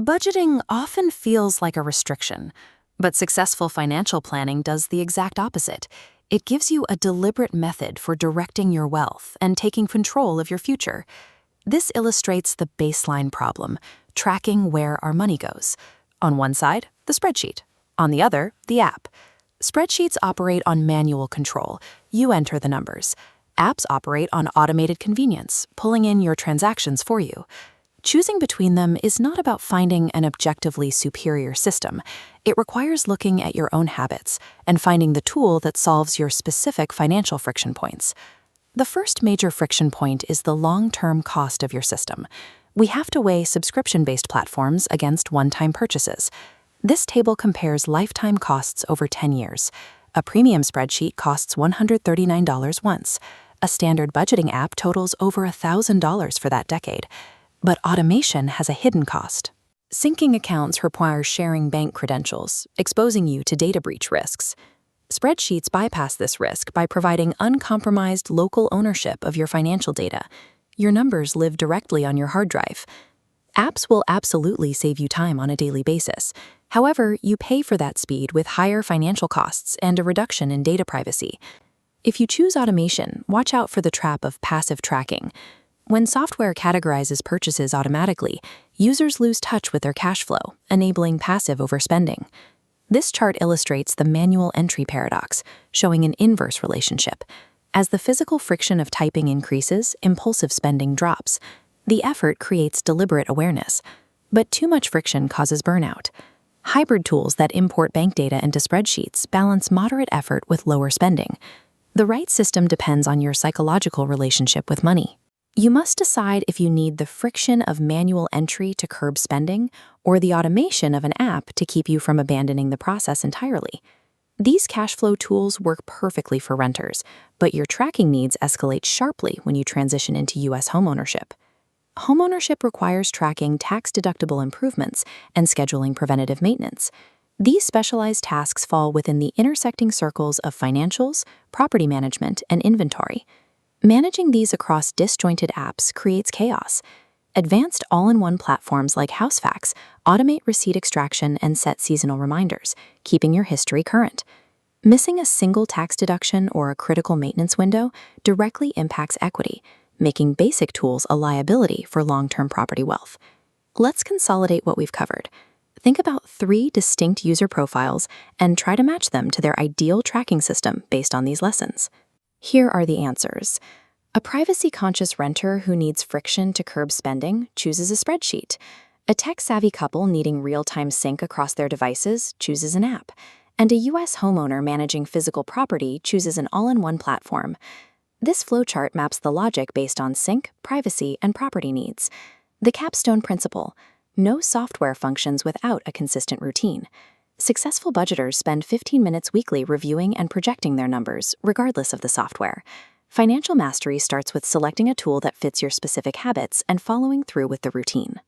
Budgeting often feels like a restriction, but successful financial planning does the exact opposite. It gives you a deliberate method for directing your wealth and taking control of your future. This illustrates the baseline problem, tracking where our money goes. On one side, the spreadsheet. On the other, the app. Spreadsheets operate on manual control. You enter the numbers. Apps operate on automated convenience, pulling in your transactions for you. Choosing between them is not about finding an objectively superior system. It requires looking at your own habits and finding the tool that solves your specific financial friction points. The first major friction point is the long-term cost of your system. We have to weigh subscription-based platforms against one-time purchases. This table compares lifetime costs over 10 years. A premium spreadsheet costs $139 once. A standard budgeting app totals over $1,000 for that decade. But automation has a hidden cost. Syncing accounts requires sharing bank credentials, exposing you to data breach risks. Spreadsheets bypass this risk by providing uncompromised local ownership of your financial data. Your numbers live directly on your hard drive. Apps will absolutely save you time on a daily basis. However, you pay for that speed with higher financial costs and a reduction in data privacy. If you choose automation, watch out for the trap of passive tracking. When software categorizes purchases automatically, users lose touch with their cash flow, enabling passive overspending. This chart illustrates the manual entry paradox, showing an inverse relationship. As the physical friction of typing increases, impulsive spending drops. The effort creates deliberate awareness, but too much friction causes burnout. Hybrid tools that import bank data into spreadsheets balance moderate effort with lower spending. The right system depends on your psychological relationship with money. You must decide if you need the friction of manual entry to curb spending or the automation of an app to keep you from abandoning the process entirely. These cash flow tools work perfectly for renters, but your tracking needs escalate sharply when you transition into U.S. homeownership. Homeownership requires tracking tax-deductible improvements and scheduling preventative maintenance. These specialized tasks fall within the intersecting circles of financials, property management, and inventory. Managing these across disjointed apps creates chaos. Advanced all-in-one platforms like HouseFacts automate receipt extraction and set seasonal reminders, keeping your history current. Missing a single tax deduction or a critical maintenance window directly impacts equity, making basic tools a liability for long-term property wealth. Let's consolidate what we've covered. Think about 3 distinct user profiles and try to match them to their ideal tracking system based on these lessons. Here are the answers. A privacy-conscious renter who needs friction to curb spending chooses a spreadsheet. A tech-savvy couple needing real-time sync across their devices chooses an app. And a U.S. homeowner managing physical property chooses an all-in-one platform. This flowchart maps the logic based on sync, privacy, and property needs. The capstone principle: no software functions without a consistent routine. Successful budgeters spend 15 minutes weekly reviewing and projecting their numbers, regardless of the software. Financial mastery starts with selecting a tool that fits your specific habits and following through with the routine.